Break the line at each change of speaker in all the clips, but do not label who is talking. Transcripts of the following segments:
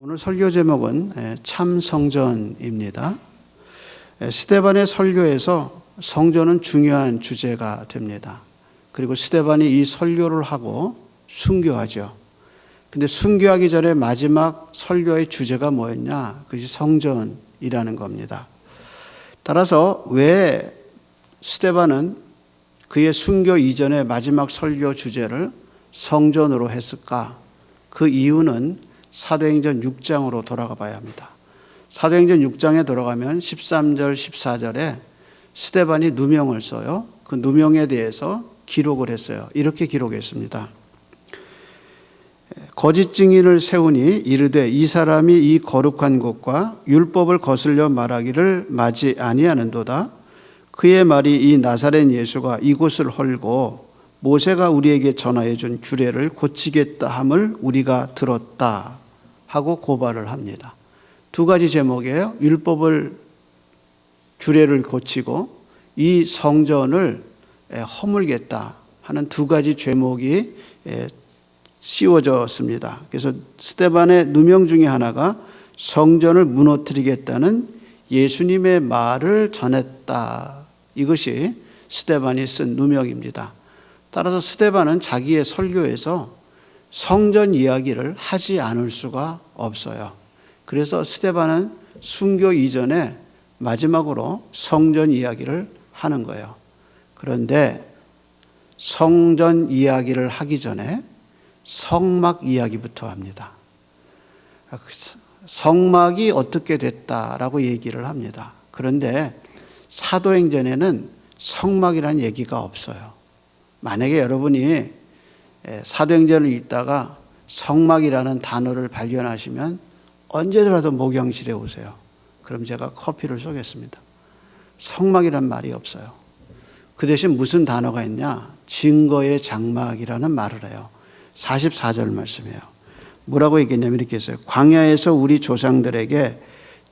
오늘 설교 제목은 참 성전입니다. 스데반의 설교에서 성전은 중요한 주제가 됩니다. 그리고 스데반이 이 설교를 하고 순교하죠. 근데 순교하기 전에 마지막 설교의 주제가 뭐였냐? 그것이 성전이라는 겁니다. 따라서 왜 스데반은 그의 순교 이전에 마지막 설교 주제를 성전으로 했을까? 그 이유는 사도행전 6장으로 돌아가 봐야 합니다. 사도행전 6장에 돌아가면 13절, 14절에 스데반이 누명을 써요. 그 누명에 대해서 기록을 했어요. 이렇게 기록했습니다. 거짓 증인을 세우니 이르되 이 사람이 이 거룩한 곳과 율법을 거슬려 말하기를 마지 아니하는도다. 그의 말이 이 나사렛 예수가 이곳을 헐고 모세가 우리에게 전하여 준 규례를 고치겠다 함을 우리가 들었다 하고 고발을 합니다. 두 가지 제목이에요. 율법을 규례를 고치고 이 성전을 허물겠다 하는 두 가지 제목이 씌워졌습니다. 그래서 스데반의 누명 중에 하나가 성전을 무너뜨리겠다는 예수님의 말을 전했다. 이것이 스데반이 쓴 누명입니다. 따라서 스데반은 자기의 설교에서 성전 이야기를 하지 않을 수가 없어요. 그래서 스데반은 순교 이전에 마지막으로 성전 이야기를 하는 거예요. 그런데 성전 이야기를 하기 전에 성막 이야기부터 합니다. 성막이 어떻게 됐다라고 얘기를 합니다. 그런데 사도행전에는 성막이라는 얘기가 없어요. 만약에 여러분이 사도행전을 읽다가 성막이라는 단어를 발견하시면 언제라도 목양실에 오세요. 그럼 제가 커피를 쏘겠습니다. 성막이란 말이 없어요. 그 대신 무슨 단어가 있냐? 증거의 장막이라는 말을 해요. 44절 말씀이에요. 뭐라고 얘기했냐면 이렇게 했어요. 광야에서 우리 조상들에게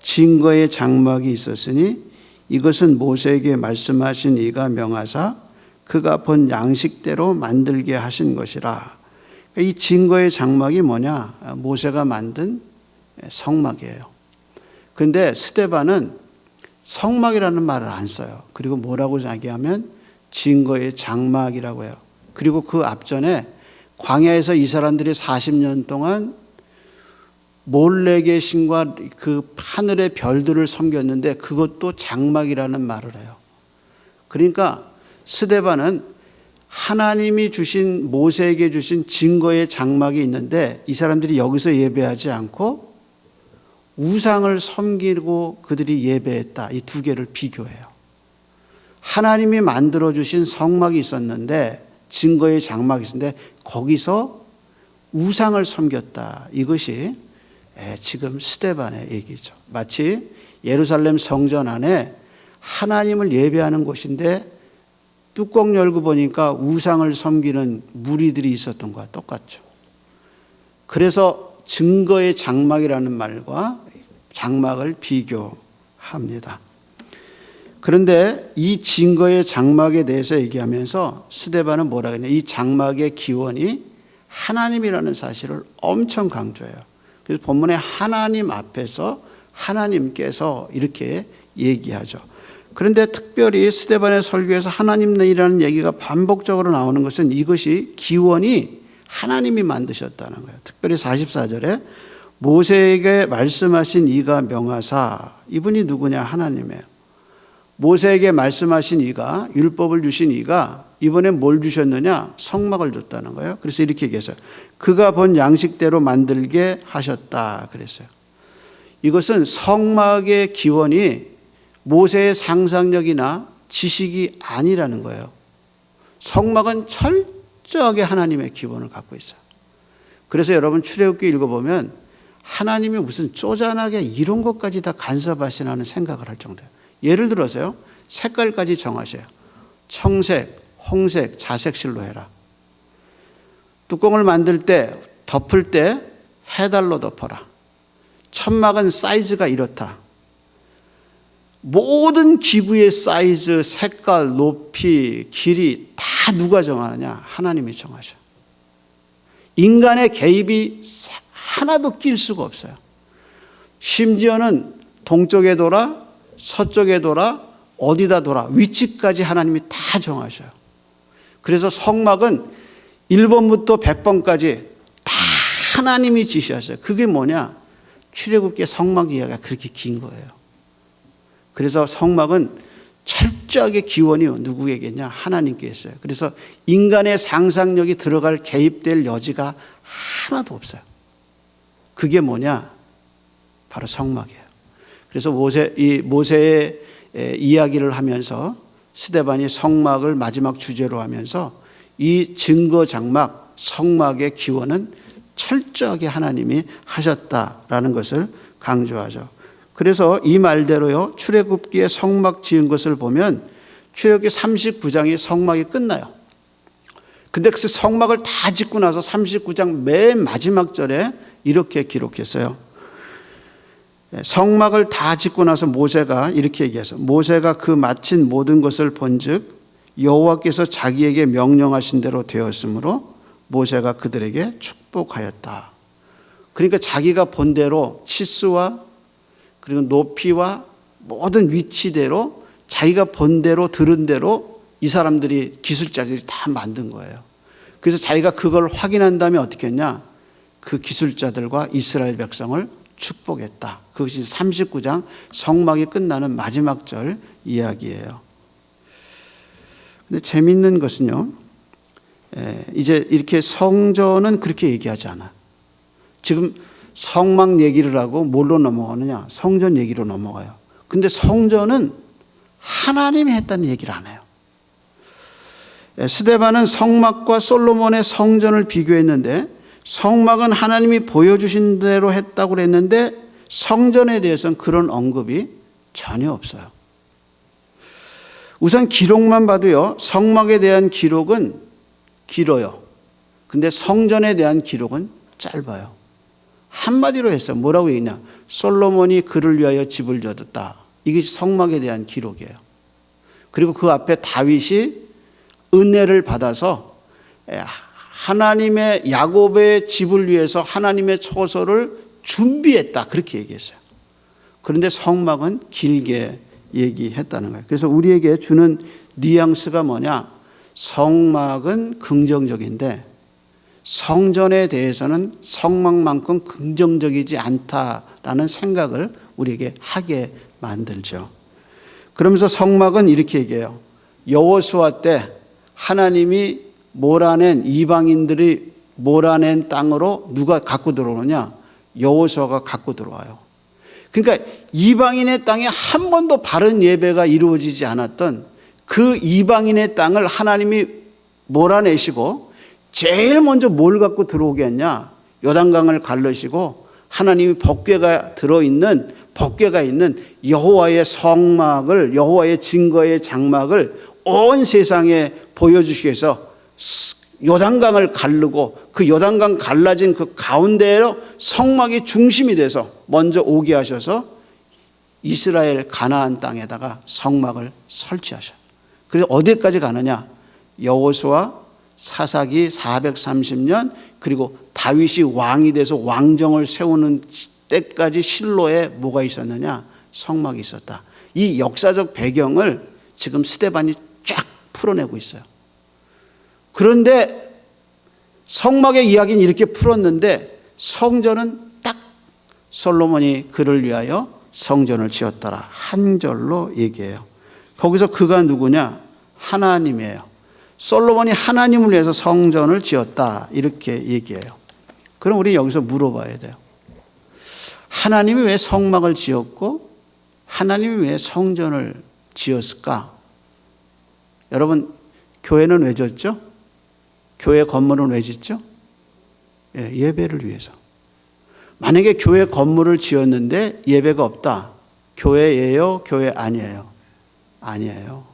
증거의 장막이 있었으니 이것은 모세에게 말씀하신 이가 명하사 그가 본 양식대로 만들게 하신 것이라. 이 증거의 장막이 뭐냐? 모세가 만든 성막이에요. 그런데 스데반은 성막이라는 말을 안 써요. 그리고 뭐라고 이야기하면 증거의 장막이라고 해요. 그리고 그 앞전에 광야에서 이 사람들이 40년 동안 몰렉의 신과 그 하늘의 별들을 섬겼는데 그것도 장막이라는 말을 해요. 그러니까 스데반은 하나님이 주신 모세에게 주신 증거의 장막이 있는데 이 사람들이 여기서 예배하지 않고 우상을 섬기고 그들이 예배했다. 이 두 개를 비교해요. 하나님이 만들어 주신 성막이 있었는데 증거의 장막이 있었는데 거기서 우상을 섬겼다. 이것이 지금 스데반의 얘기죠. 마치 예루살렘 성전 안에 하나님을 예배하는 곳인데 뚜껑 열고 보니까 우상을 섬기는 무리들이 있었던 것과 똑같죠. 그래서 증거의 장막이라는 말과 장막을 비교합니다. 그런데 이 증거의 장막에 대해서 얘기하면서 스데반은 뭐라 그러냐? 이 장막의 기원이 하나님이라는 사실을 엄청 강조해요. 그래서 본문에 하나님 앞에서 하나님께서 이렇게 얘기하죠. 그런데 특별히 스데반의 설교에서 하나님이라는 얘기가 반복적으로 나오는 것은 이것이 기원이 하나님이 만드셨다는 거예요. 특별히 44절에 모세에게 말씀하신 이가 명하사, 이분이 누구냐? 하나님이에요. 모세에게 말씀하신 이가, 율법을 주신 이가 이번에 뭘 주셨느냐? 성막을 줬다는 거예요. 그래서 이렇게 얘기했어요. 그가 본 양식대로 만들게 하셨다 그랬어요. 이것은 성막의 기원이 모세의 상상력이나 지식이 아니라는 거예요. 성막은 철저하게 하나님의 기본을 갖고 있어요. 그래서 여러분 출애굽기 읽어보면 하나님이 무슨 쪼잔하게 이런 것까지 다 간섭하시나 하는 생각을 할 정도예요. 예를 들어서요. 색깔까지 정하셔요. 청색, 홍색, 자색실로 해라. 뚜껑을 만들 때, 덮을 때 해달로 덮어라. 천막은 사이즈가 이렇다. 모든 기구의 사이즈, 색깔, 높이, 길이 다 누가 정하느냐? 하나님이 정하셔. 인간의 개입이 하나도 낄 수가 없어요. 심지어는 동쪽에 돌아, 서쪽에 돌아, 어디다 돌아, 위치까지 하나님이 다 정하셔요. 그래서 성막은 1번부터 100번까지 다 하나님이 지시하셔요. 그게 뭐냐? 출애굽기의 성막 이야기가 그렇게 긴 거예요. 그래서 성막은 철저하게 기원이 누구에게냐? 하나님께 있어요. 그래서 인간의 상상력이 들어갈 개입될 여지가 하나도 없어요. 그게 뭐냐? 바로 성막이에요. 그래서 모세의 이야기를 하면서 스데반이 성막을 마지막 주제로 하면서 이 증거 장막 성막의 기원은 철저하게 하나님이 하셨다라는 것을 강조하죠. 그래서 이 말대로요, 출애굽기에 성막 지은 것을 보면 출애굽기 39장이 성막이 끝나요. 근데 그 성막을 다 짓고 나서 39장 맨 마지막 절에 이렇게 기록했어요. 성막을 다 짓고 나서 모세가 이렇게 얘기해서 모세가 그 마친 모든 것을 본즉 여호와께서 자기에게 명령하신 대로 되었으므로 모세가 그들에게 축복하였다. 그러니까 자기가 본 대로 치수와 그리고 높이와 모든 위치대로 자기가 본 대로 들은 대로 이 사람들이 기술자들이 다 만든 거예요. 그래서 자기가 그걸 확인한 다음에 어떻게 했냐? 그 기술자들과 이스라엘 백성을 축복했다. 그것이 39장 성막이 끝나는 마지막 절 이야기예요. 근데 재밌는 것은요, 이제 이렇게 성전은 그렇게 얘기하지 않아. 지금 성막 얘기를 하고 뭘로 넘어가느냐? 성전 얘기로 넘어가요. 근데 성전은 하나님이 했다는 얘기를 안 해요. 스데반은 성막과 솔로몬의 성전을 비교했는데 성막은 하나님이 보여주신 대로 했다고 그랬는데 성전에 대해서는 그런 언급이 전혀 없어요. 우선 기록만 봐도요, 성막에 대한 기록은 길어요. 근데 성전에 대한 기록은 짧아요. 한마디로 했어요. 뭐라고 얘기냐? 솔로몬이 그를 위하여 집을 지었다. 이게 성막에 대한 기록이에요. 그리고 그 앞에 다윗이 은혜를 받아서 하나님의 야곱의 집을 위해서 하나님의 처소를 준비했다. 그렇게 얘기했어요. 그런데 성막은 길게 얘기했다는 거예요. 그래서 우리에게 주는 뉘앙스가 뭐냐? 성막은 긍정적인데 성전에 대해서는 성막만큼 긍정적이지 않다라는 생각을 우리에게 하게 만들죠. 그러면서 성막은 이렇게 얘기해요. 여호수아 때 하나님이 몰아낸 이방인들이 몰아낸 땅으로 누가 갖고 들어오느냐? 여호수아가 갖고 들어와요. 그러니까 이방인의 땅에 한 번도 바른 예배가 이루어지지 않았던 그 이방인의 땅을 하나님이 몰아내시고 제일 먼저 뭘 갖고 들어오게 했냐? 요단강을 갈르시고 하나님이 법궤가 있는 여호와의 성막을, 여호와의 증거의 장막을 온 세상에 보여주시기 위해서 요단강을 가르고 그 요단강 갈라진 그 가운데로 성막이 중심이 돼서 먼저 오게 하셔서 이스라엘 가나안 땅에다가 성막을 설치하셔요. 그래서 어디까지 가느냐? 여호수아 사사기 430년 그리고 다윗이 왕이 돼서 왕정을 세우는 때까지 실로에 뭐가 있었느냐? 성막이 있었다. 이 역사적 배경을 지금 스데반이 쫙 풀어내고 있어요. 그런데 성막의 이야기는 이렇게 풀었는데 성전은 딱 솔로몬이 그를 위하여 성전을 지었더라. 한 절로 얘기해요. 거기서 그가 누구냐? 하나님이에요. 솔로몬이 하나님을 위해서 성전을 지었다. 이렇게 얘기해요. 그럼 우리 여기서 물어봐야 돼요. 하나님이 왜 성막을 지었고 하나님이 왜 성전을 지었을까? 여러분, 교회는 왜 짓죠? 교회 건물은 왜 짓죠? 예배를 위해서. 만약에 교회 건물을 지었는데 예배가 없다. 교회예요? 교회 아니에요? 아니에요.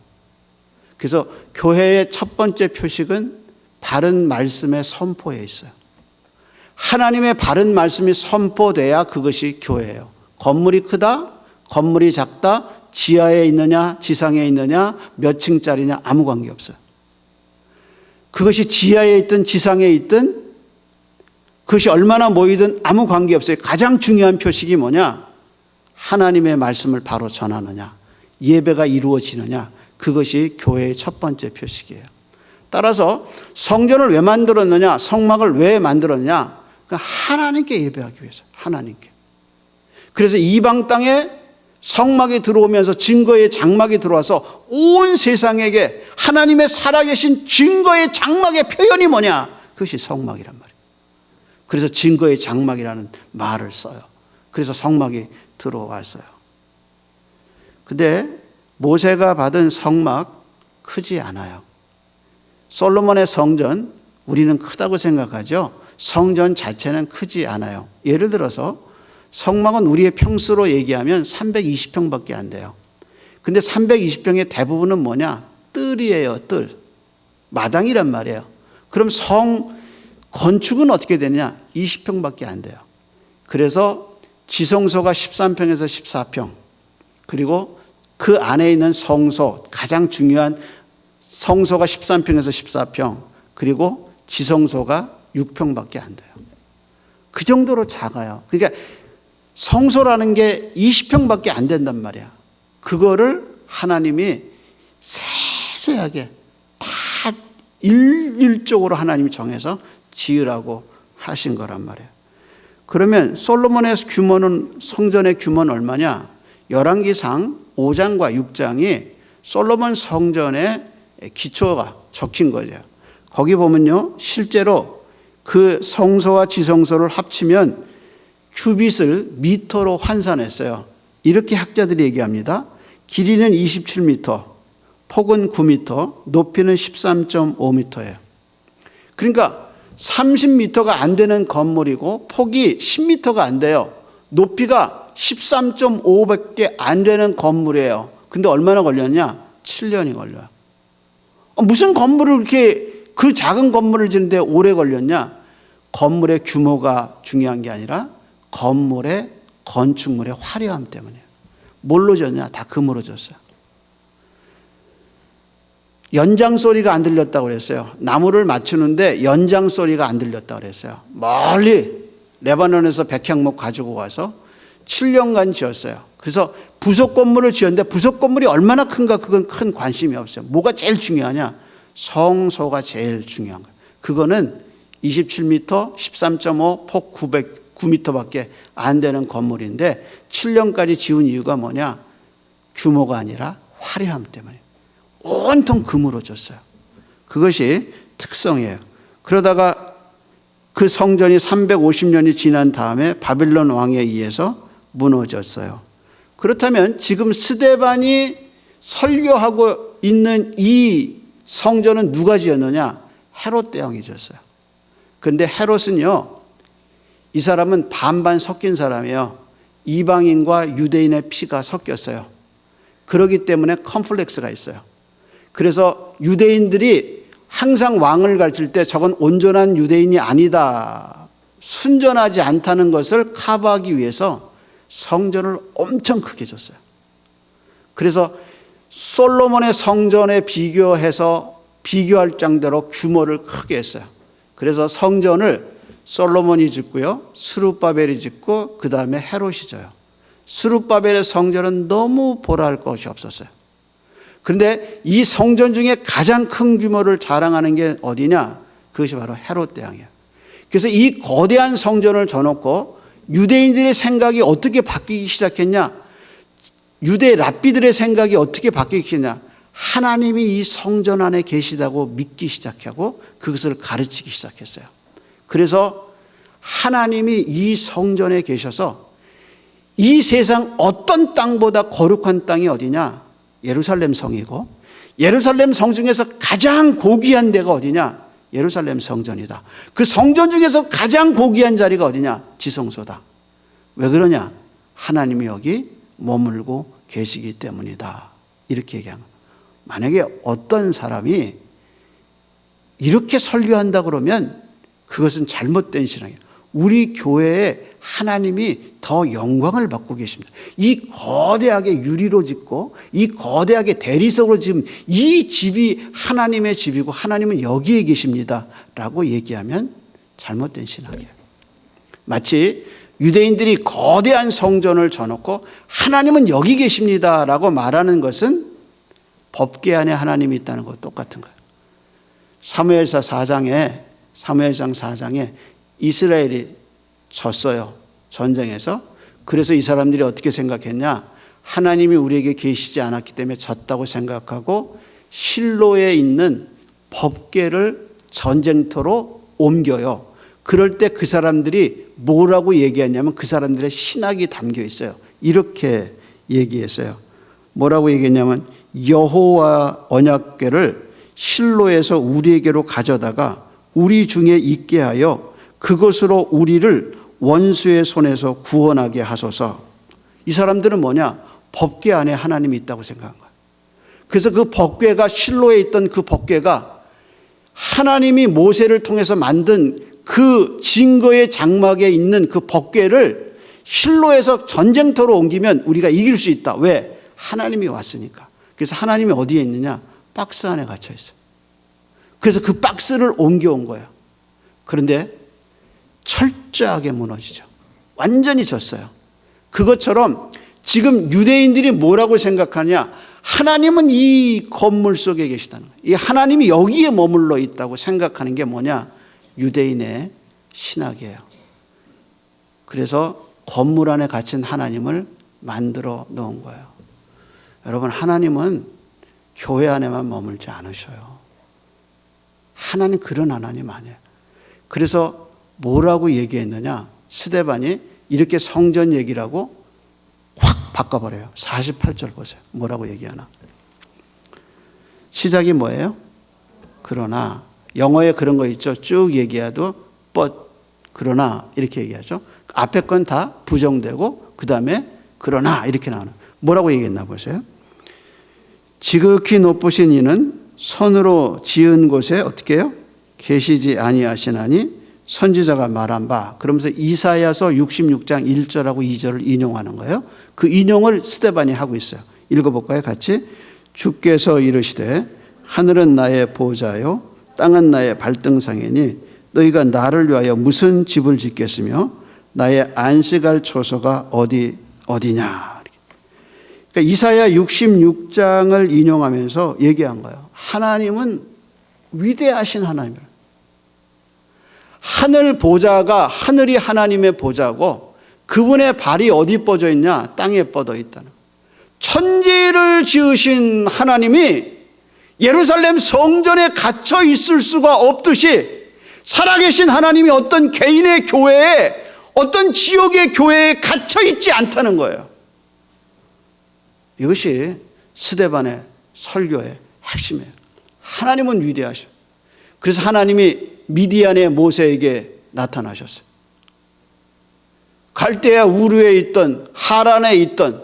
그래서 교회의 첫 번째 표식은 바른 말씀의 선포에 있어요. 하나님의 바른 말씀이 선포돼야 그것이 교회예요. 건물이 크다, 건물이 작다, 지하에 있느냐, 지상에 있느냐, 몇 층짜리냐 아무 관계없어요. 그것이 지하에 있든 지상에 있든 그것이 얼마나 모이든 아무 관계없어요. 가장 중요한 표식이 뭐냐? 하나님의 말씀을 바로 전하느냐, 예배가 이루어지느냐, 그것이 교회의 첫 번째 표식이에요. 따라서 성전을 왜 만들었느냐, 성막을 왜 만들었느냐, 그러니까 하나님께 예배하기 위해서, 하나님께. 그래서 이방 땅에 성막이 들어오면서 증거의 장막이 들어와서 온 세상에게 하나님의 살아계신 증거의 장막의 표현이 뭐냐, 그것이 성막이란 말이에요. 그래서 증거의 장막이라는 말을 써요. 그래서 성막이 들어왔어요. 근데 모세가 받은 성막 크지 않아요. 솔로몬의 성전, 우리는 크다고 생각하죠. 성전 자체는 크지 않아요. 예를 들어서 성막은 우리의 평수로 얘기하면 320평밖에 안 돼요. 근데 320평의 대부분은 뭐냐? 뜰이에요, 뜰. 마당이란 말이에요. 그럼 성 건축은 어떻게 되느냐? 20평밖에 안 돼요. 그래서 지성소가 13평에서 14평, 그리고 그 안에 있는 성소, 가장 중요한 성소가 13평에서 14평, 그리고 지성소가 6평밖에 안 돼요. 그 정도로 작아요. 그러니까 성소라는 게 20평밖에 안 된단 말이야. 그거를 하나님이 세세하게 다 일률적으로 하나님이 정해서 지으라고 하신 거란 말이에요. 그러면 솔로몬의 규모는, 성전의 규모는 얼마냐? 열왕기상 5장과 6장이 솔로몬 성전의 기초가 적힌 거죠. 거기 보면요, 실제로 그 성소와 지성소를 합치면 큐빗을 미터로 환산했어요. 이렇게 학자들이 얘기합니다. 길이는 27m, 폭은 9m, 높이는 13.5m예요. 그러니까 30m가 안 되는 건물이고 폭이 10m가 안 돼요. 높이가 13.5밖에 안 되는 건물이에요. 근데 얼마나 걸렸냐? 7년이 걸려요. 무슨 건물을 이렇게 그 작은 건물을 짓는데 오래 걸렸냐? 건물의 규모가 중요한 게 아니라 건물의 건축물의 화려함 때문이에요. 뭘로 졌냐? 다 금으로 졌어요. 연장 소리가 안 들렸다고 그랬어요. 나무를 맞추는데 연장 소리가 안 들렸다고 그랬어요. 멀리 레바논에서 백향목 가지고 와서 7년간 지었어요. 그래서 부속 건물을 지었는데 부속 건물이 얼마나 큰가 그건 큰 관심이 없어요. 뭐가 제일 중요하냐? 성소가 제일 중요한 거예요. 그거는 27m, 13.5, 폭 9m밖에 안 되는 건물인데 7년까지 지은 이유가 뭐냐? 규모가 아니라 화려함 때문에. 온통 금으로 졌어요. 그것이 특성이에요. 그러다가 그 성전이 350년이 지난 다음에 바빌론 왕에 의해서 무너졌어요. 그렇다면 지금 스데반이 설교하고 있는 이 성전은 누가 지었느냐? 헤롯 대왕이 지었어요. 그런데 헤롯은요, 이 사람은 반반 섞인 사람이에요. 이방인과 유대인의 피가 섞였어요. 그렇기 때문에 컴플렉스가 있어요. 그래서 유대인들이 항상 왕을 가르칠 때 저건 온전한 유대인이 아니다, 순전하지 않다는 것을 커버하기 위해서 성전을 엄청 크게 줬어요. 그래서 솔로몬의 성전에 비교할 정도로 규모를 크게 했어요. 그래서 성전을 솔로몬이 짓고요, 스룹바벨이 짓고 그 다음에 헤롯이 져요. 스룹바벨의 성전은 너무 보라할 것이 없었어요. 그런데 이 성전 중에 가장 큰 규모를 자랑하는 게 어디냐? 그것이 바로 헤롯 대왕이에요. 그래서 이 거대한 성전을 져놓고 유대인들의 생각이 어떻게 바뀌기 시작했냐? 유대 랍비들의 생각이 어떻게 바뀌기 시작했냐? 하나님이 이 성전 안에 계시다고 믿기 시작하고 그것을 가르치기 시작했어요. 그래서 하나님이 이 성전에 계셔서 이 세상 어떤 땅보다 거룩한 땅이 어디냐? 예루살렘 성이고, 예루살렘 성 중에서 가장 고귀한 데가 어디냐? 예루살렘 성전이다. 그 성전 중에서 가장 고귀한 자리가 어디냐? 지성소다. 왜 그러냐? 하나님이 여기 머물고 계시기 때문이다. 이렇게 얘기한 거예요. 만약에 어떤 사람이 이렇게 설교한다 그러면 그것은 잘못된 신앙이에요. 우리 교회에 하나님이 더 영광을 받고 계십니다. 이 거대하게 유리로 짓고 이 거대하게 대리석으로 지은 이 집이 하나님의 집이고 하나님은 여기에 계십니다 라고 얘기하면 잘못된 신앙이에요. 마치 유대인들이 거대한 성전을 져놓고 하나님은 여기 계십니다라고 말하는 것은 법궤 안에 하나님이 있다는 것 똑같은 거예요. 사무엘상 4장에 이스라엘이 졌어요. 전쟁에서. 그래서 이 사람들이 어떻게 생각했냐? 하나님이 우리에게 계시지 않았기 때문에 졌다고 생각하고 실로에 있는 법궤를 전쟁터로 옮겨요. 그럴 때 그 사람들이 뭐라고 얘기했냐면 그 사람들의 신학이 담겨 있어요. 이렇게 얘기했어요. 뭐라고 얘기했냐면 여호와 언약궤를 실로에서 우리에게로 가져다가 우리 중에 있게 하여 그것으로 우리를 원수의 손에서 구원하게 하소서. 이 사람들은 뭐냐? 법궤 안에 하나님이 있다고 생각한 거예요. 그래서 그 법궤가 실로에 있던 그 법궤가 하나님이 모세를 통해서 만든 그 증거의 장막에 있는 그 법궤를 실로에서 전쟁터로 옮기면 우리가 이길 수 있다. 왜? 하나님이 왔으니까. 그래서 하나님이 어디에 있느냐? 박스 안에 갇혀 있어요. 그래서 그 박스를 옮겨온 거예요. 그런데 철저하게 무너지죠. 완전히 졌어요. 그것처럼 지금 유대인들이 뭐라고 생각하냐? 하나님은 이 건물 속에 계시다는 거예요. 이 하나님이 여기에 머물러 있다고 생각하는 게 뭐냐? 유대인의 신학이에요. 그래서 건물 안에 갇힌 하나님을 만들어 놓은 거예요. 여러분, 하나님은 교회 안에만 머물지 않으셔요. 하나님 그런 하나님 아니에요. 그래서 뭐라고 얘기했느냐? 스데반이 이렇게 성전 얘기를 하고 확 바꿔버려요. 48절 보세요. 뭐라고 얘기하나? 시작이 뭐예요? 그러나. 영어에 그런 거 있죠. 쭉 얘기해도 but, 그러나 이렇게 얘기하죠. 앞에 건 다 부정되고 그 다음에 그러나 이렇게 나오는. 뭐라고 얘기했나 보세요. 지극히 높으신 이는 손으로 지은 곳에 어떻게 해요? 계시지 아니하시나니 선지자가 말한 바. 그러면서 이사야서 66장 1절하고 2절을 인용하는 거예요. 그 인용을 스데반이 하고 있어요. 읽어볼까요? 같이. 주께서 이르시되 하늘은 나의 보좌요 땅은 나의 발등상이니 너희가 나를 위하여 무슨 집을 짓겠으며 나의 안식할 초소가 어디냐. 그러니까 이사야 66장을 인용하면서 얘기한 거예요. 하나님은 위대하신 하나님이에요. 하늘 보좌가 하늘이 하나님의 보좌고 그분의 발이 어디 뻗어 있냐? 땅에 뻗어 있다는 거예요. 천지를 지으신 하나님이 예루살렘 성전에 갇혀 있을 수가 없듯이 살아계신 하나님이 어떤 개인의 교회에 어떤 지역의 교회에 갇혀 있지 않다는 거예요. 이것이 스데반의 설교의 핵심이에요. 하나님은 위대하셔. 그래서 하나님이 미디안의 모세에게 나타나셨어요. 갈대아 우르에 있던 하란에 있던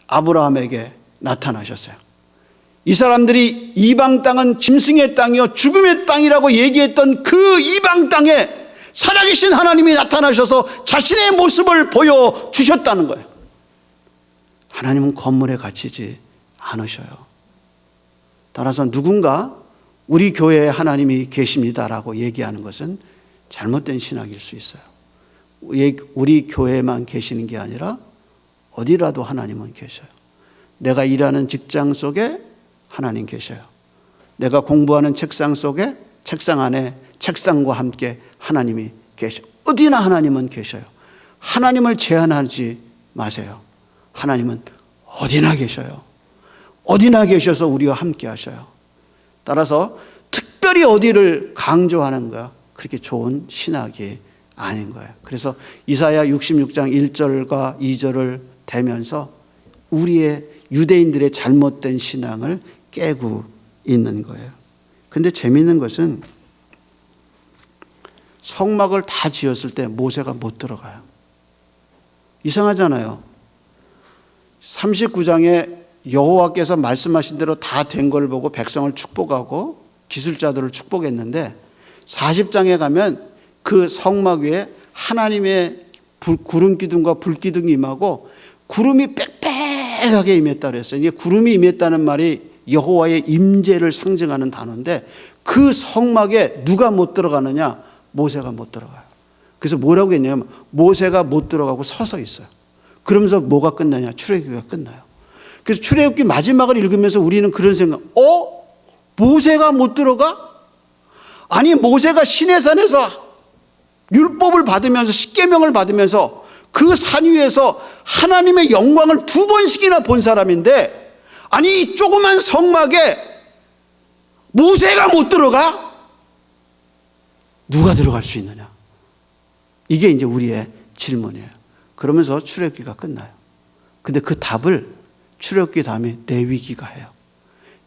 아브라함에게 나타나셨어요. 이 사람들이 이방 땅은 짐승의 땅이요 죽음의 땅이라고 얘기했던 그 이방 땅에 살아계신 하나님이 나타나셔서 자신의 모습을 보여주셨다는 거예요. 하나님은 건물에 갇히지 않으셔요. 따라서 누군가 우리 교회에 하나님이 계십니다라고 얘기하는 것은 잘못된 신학일 수 있어요. 우리 교회에만 계시는 게 아니라 어디라도 하나님은 계셔요. 내가 일하는 직장 속에 하나님 계셔요. 내가 공부하는 책상 속에 책상 안에 책상과 함께 하나님이 계셔요. 어디나 하나님은 계셔요. 하나님을 제한하지 마세요. 하나님은 어디나 계셔요. 어디나 계셔서 우리와 함께 하셔요. 따라서 특별히 어디를 강조하는 거야. 그렇게 좋은 신학이 아닌 거예요. 그래서 이사야 66장 1절과 2절을 대면서 우리의 유대인들의 잘못된 신앙을 깨고 있는 거예요. 근데 재미있는 것은 성막을 다 지었을 때 모세가 못 들어가요. 이상하잖아요. 39장에 여호와께서 말씀하신 대로 다 된 걸 보고 백성을 축복하고 기술자들을 축복했는데 40장에 가면 그 성막 위에 하나님의 구름 기둥과 불 기둥이 임하고 구름이 빽빽하게 임했다 그랬어요. 이게 구름이 임했다는 말이 여호와의 임재를 상징하는 단어인데 그 성막에 누가 못 들어가느냐? 모세가 못 들어가요. 그래서 뭐라고 했냐면 모세가 못 들어가고 서서 있어요. 그러면서 뭐가 끝나냐? 출애굽기가 끝나요. 그래서 출애굽기 마지막을 읽으면서 우리는 그런 생각, 모세가 못 들어가? 아니, 모세가 시내산에서 율법을 받으면서 십계명을 받으면서 그 산 위에서 하나님의 영광을 2번씩이나 본 사람인데, 아니 이 조그만 성막에 모세가 못 들어가? 누가 들어갈 수 있느냐? 이게 이제 우리의 질문이에요. 그러면서 출애굽기가 끝나요. 근데 그 답을 출애굽기 다음에 레위기가 해요.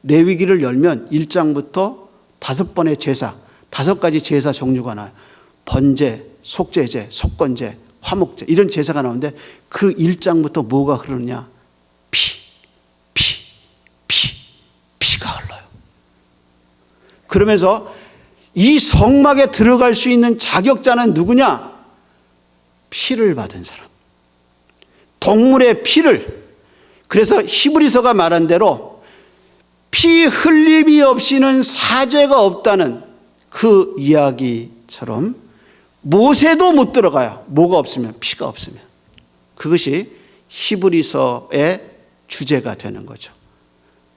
레위기를 열면 1장부터 5번의 제사, 5가지 제사 종류가 나와요. 번제, 속죄제, 속건제, 화목제, 이런 제사가 나오는데 그 1장부터 뭐가 흐르느냐? 피가 흘러요. 그러면서 이 성막에 들어갈 수 있는 자격자는 누구냐? 피를 받은 사람. 동물의 피를. 그래서 히브리서가 말한 대로 피 흘림이 없이는 사죄가 없다는 그 이야기처럼 모세도 못 들어가요. 뭐가 없으면, 피가 없으면. 그것이 히브리서의 주제가 되는 거죠.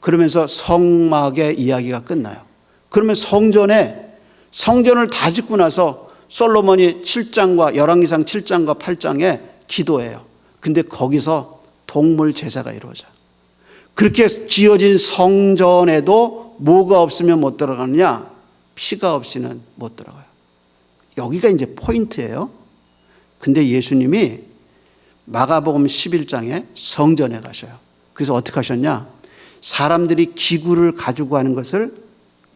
그러면서 성막의 이야기가 끝나요. 그러면 성전을 다 짓고 나서 솔로몬이 7장과 열왕기상 7장과 8장에 기도해요. 근데 거기서 동물 제사가 이루어져요. 그렇게 지어진 성전에도 뭐가 없으면 못 들어가느냐? 피가 없이는 못 들어가요. 여기가 이제 포인트예요. 근데 예수님이 마가복음 11장에 성전에 가셔요. 그래서 어떻게 하셨냐? 사람들이 기구를 가지고 가는 것을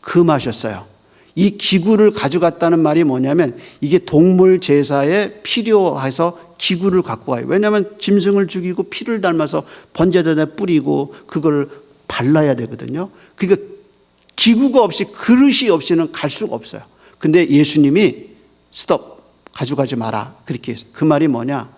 금하셨어요. 이 기구를 가져갔다는 말이 뭐냐면 이게 동물 제사에 필요해서 기구를 갖고 가요. 왜냐하면 짐승을 죽이고 피를 닮아서 번제단에 뿌리고 그걸 발라야 되거든요. 그러니까 기구가 없이, 그릇이 없이는 갈 수가 없어요. 근데 예수님이 스톱, 가져가지 마라, 그렇게 했어요. 그 말이 뭐냐?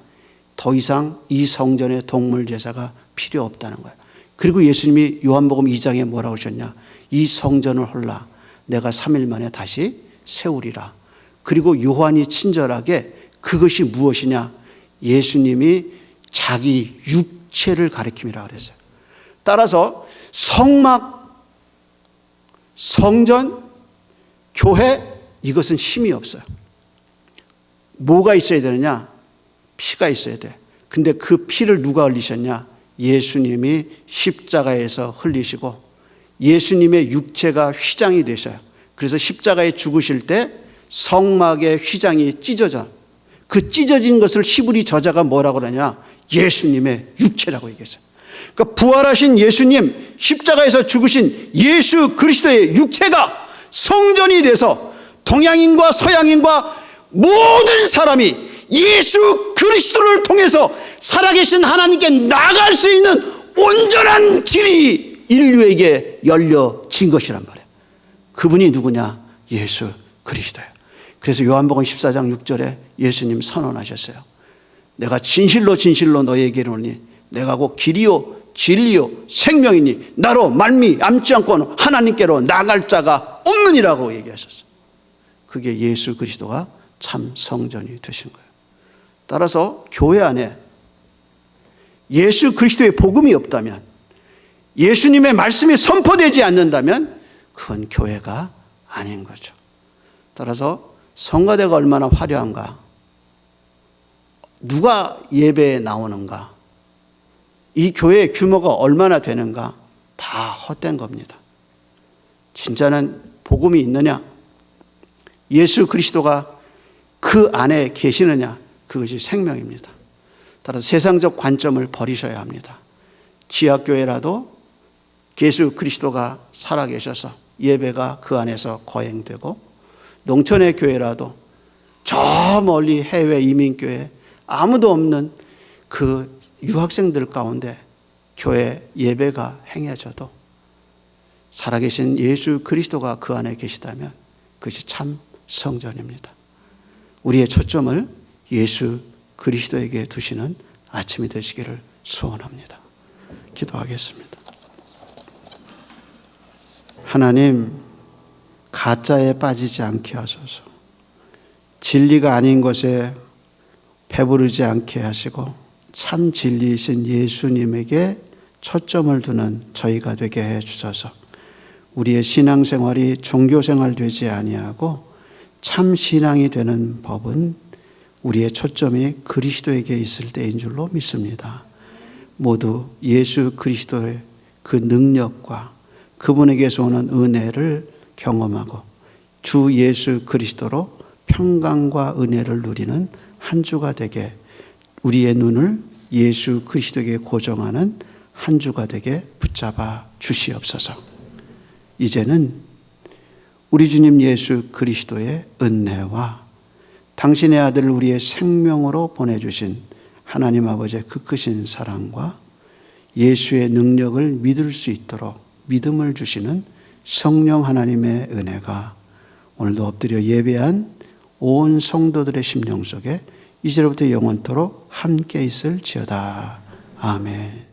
더 이상 이 성전에 동물 제사가 필요 없다는 거예요. 그리고 예수님이 요한복음 2장에 뭐라고 하셨냐? 이 성전을 홀라 내가 3일 만에 다시 세우리라. 그리고 요한이 친절하게 그것이 무엇이냐? 예수님이 자기 육체를 가리킴이라 그랬어요. 따라서 성막, 성전, 교회, 이것은 힘이 없어요. 뭐가 있어야 되느냐? 피가 있어야 돼. 근데 그 피를 누가 흘리셨냐? 예수님이 십자가에서 흘리시고 예수님의 육체가 휘장이 되셔요. 그래서 십자가에 죽으실 때 성막의 휘장이 찢어져. 그 찢어진 것을 히브리 저자가 뭐라고 그러냐? 예수님의 육체라고 얘기했어요. 그러니까 부활하신 예수님, 십자가에서 죽으신 예수 그리스도의 육체가 성전이 돼서 동양인과 서양인과 모든 사람이 예수 그리스도를 통해서 살아계신 하나님께 나갈 수 있는 온전한 길이 인류에게 열려진 것이란 말이에요. 그분이 누구냐? 예수 그리스도예요. 그래서 요한복음 14장 6절에 예수님 선언하셨어요. 내가 진실로 진실로 너희에게 이르노니 내가 곧 길이요 진리요 생명이니 나로 말미암지 않고는 하나님께로 나갈 자가 없느니라고 얘기하셨어요. 그게 예수 그리스도가 참 성전이 되신 거예요. 따라서 교회 안에 예수 그리스도의 복음이 없다면, 예수님의 말씀이 선포되지 않는다면 그건 교회가 아닌 거죠. 따라서 성가대가 얼마나 화려한가, 누가 예배에 나오는가, 이 교회의 규모가 얼마나 되는가, 다 헛된 겁니다. 진짜는 복음이 있느냐, 예수 그리스도가 그 안에 계시느냐, 그것이 생명입니다. 따라서 세상적 관점을 버리셔야 합니다. 지하교회라도 예수 그리스도가 살아계셔서 예배가 그 안에서 거행되고, 농촌의 교회라도 저 멀리 해외 이민교회 아무도 없는 그 유학생들 가운데 교회 예배가 행해져도 살아계신 예수 그리스도가 그 안에 계시다면 그것이 참 성전입니다. 우리의 초점을 예수 그리스도에게 두시는 아침이 되시기를 소원합니다. 기도하겠습니다. 하나님, 가짜에 빠지지 않게 하소서. 진리가 아닌 것에 배부르지 않게 하시고 참 진리이신 예수님에게 초점을 두는 저희가 되게 해 주셔서 우리의 신앙생활이 종교생활 되지 아니하고 참 신앙이 되는 법은 우리의 초점이 그리스도에게 있을 때인 줄로 믿습니다. 모두 예수 그리스도의 그 능력과 그분에게서 오는 은혜를 경험하고 주 예수 그리스도로 평강과 은혜를 누리는 한 주가 되게, 우리의 눈을 예수 그리스도에게 고정하는 한 주가 되게 붙잡아 주시옵소서. 이제는 우리 주님 예수 그리스도의 은혜와 당신의 아들을 우리의 생명으로 보내주신 하나님 아버지의 그 크신 사랑과 예수의 능력을 믿을 수 있도록 믿음을 주시는 성령 하나님의 은혜가 오늘도 엎드려 예배한 온 성도들의 심령 속에 이제로부터 영원토록 함께 있을지어다. 아멘.